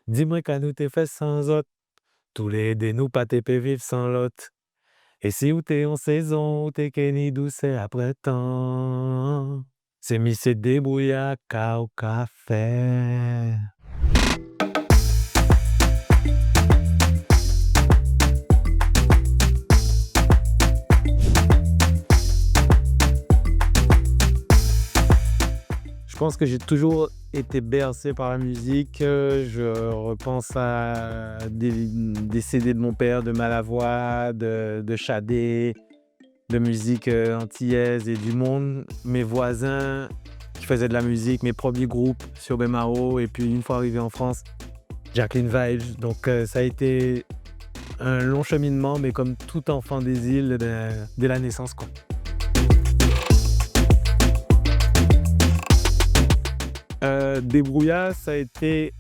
Dis-moi qu'à nous t'es fait sans autre. Tous les deux nous pas t'es peut vivre sans l'autre. Et si ou t'es en saison, ou t'es Kenny douce après temps. C'est mi se débrouilla au café. Je pense que j'ai toujours été bercé par la musique. Je repense à des CD de mon père, de Malavoie, de Shadé, de musique antillaise et du monde. Mes voisins qui faisaient de la musique, mes premiers groupes sur Bemaro. Et puis une fois arrivé en France, Jacqueline Vibes. Donc ça a été un long cheminement, mais comme tout enfant des îles, dès la naissance, quoi. Débrouilla, ça a été,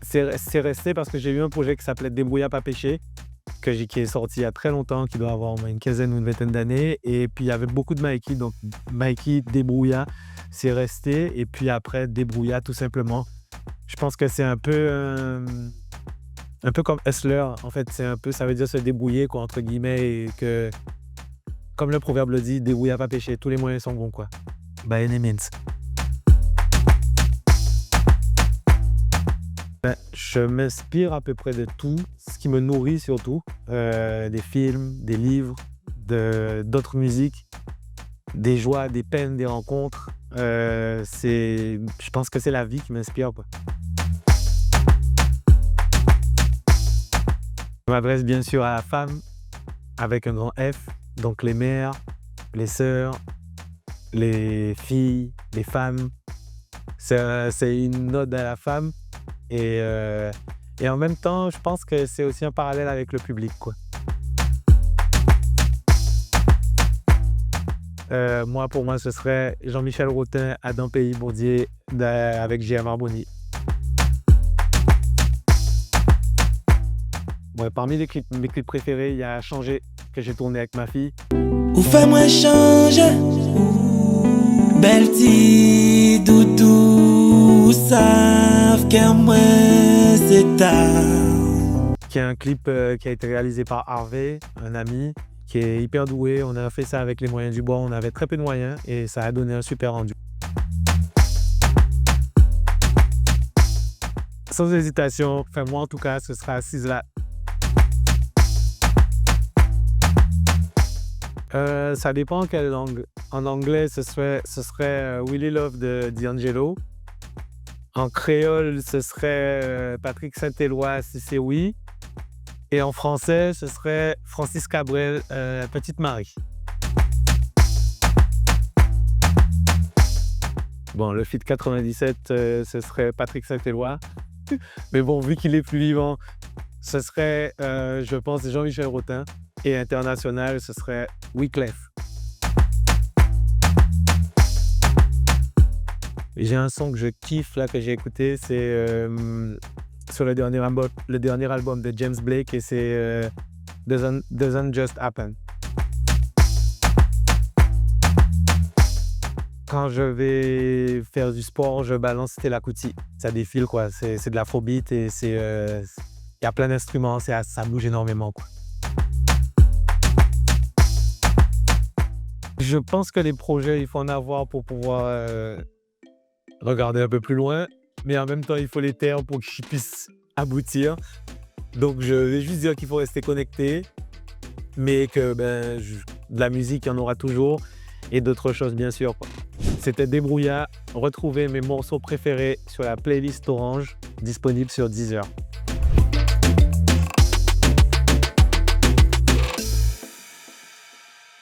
c'est resté parce que j'ai eu un projet qui s'appelait Débrouilla pas péché, qui est sorti il y a très longtemps, qui doit avoir au moins une quinzaine ou une vingtaine d'années. Et puis il y avait beaucoup de Mikey, donc Mikey, Débrouilla, c'est resté. Et puis après, Débrouilla tout simplement. Je pense que c'est un peu comme Hustler. En fait, c'est un peu, ça veut dire se débrouiller, quoi, entre guillemets, et que, comme le proverbe le dit, débrouilla pas péché, tous les moyens sont bons, quoi. By any means. Je m'inspire à peu près de tout, ce qui me nourrit surtout, des films, des livres, d'autres musiques, des joies, des peines, des rencontres. Je pense que c'est la vie qui m'inspire, quoi. Je m'adresse bien sûr à la femme, avec un grand F, donc les mères, les sœurs, les filles, les femmes. C'est une ode à la femme. Et en même temps, je pense que c'est aussi un parallèle avec le public, quoi. Pour moi, ce serait Jean-Michel Rotin, Adam Pays-Bourdier avec J.M. Arboni. Ouais, parmi mes clips préférés, il y a Changer, que j'ai tourné avec ma fille. Ou fais-moi changer, belle petite doudou, savent que moi c'est tard. Qui est un clip qui a été réalisé par Harvey, un ami, qui est hyper doué. On a fait ça avec les moyens du bord. On avait très peu de moyens et ça a donné un super rendu. Sans hésitation, enfin moi en tout cas, ce sera Sizzla. Ça dépend en quelle langue. En anglais, ce serait Willy Love de D'Angelo. En créole, ce serait Patrick Saint-Éloi, si c'est oui. Et en français, ce serait Francis Cabrel, Petite Marie. Bon, le feat 97, ce serait Patrick Saint-Éloi. Mais bon, vu qu'il est plus vivant, ce serait, je pense, Jean-Michel Rotin. Et international, ce serait Wyclef. J'ai un son que je kiffe, là, que j'ai écouté, c'est sur le dernier album de James Blake, et c'est Doesn't Just Happen. Quand je vais faire du sport, je balance Stella Kuti. Ça défile, quoi. C'est de l'afrobeat et il y a plein d'instruments, ça bouge énormément, quoi. Je pense que les projets, il faut en avoir pour pouvoir regarder un peu plus loin, mais en même temps, il faut les taire pour qu'ils puissent aboutir. Donc, je vais juste dire qu'il faut rester connecté, mais que de la musique, il y en aura toujours, et d'autres choses, bien sûr, quoi. C'était Débrouilla. Retrouvez mes morceaux préférés sur la playlist Orange, disponible sur Deezer.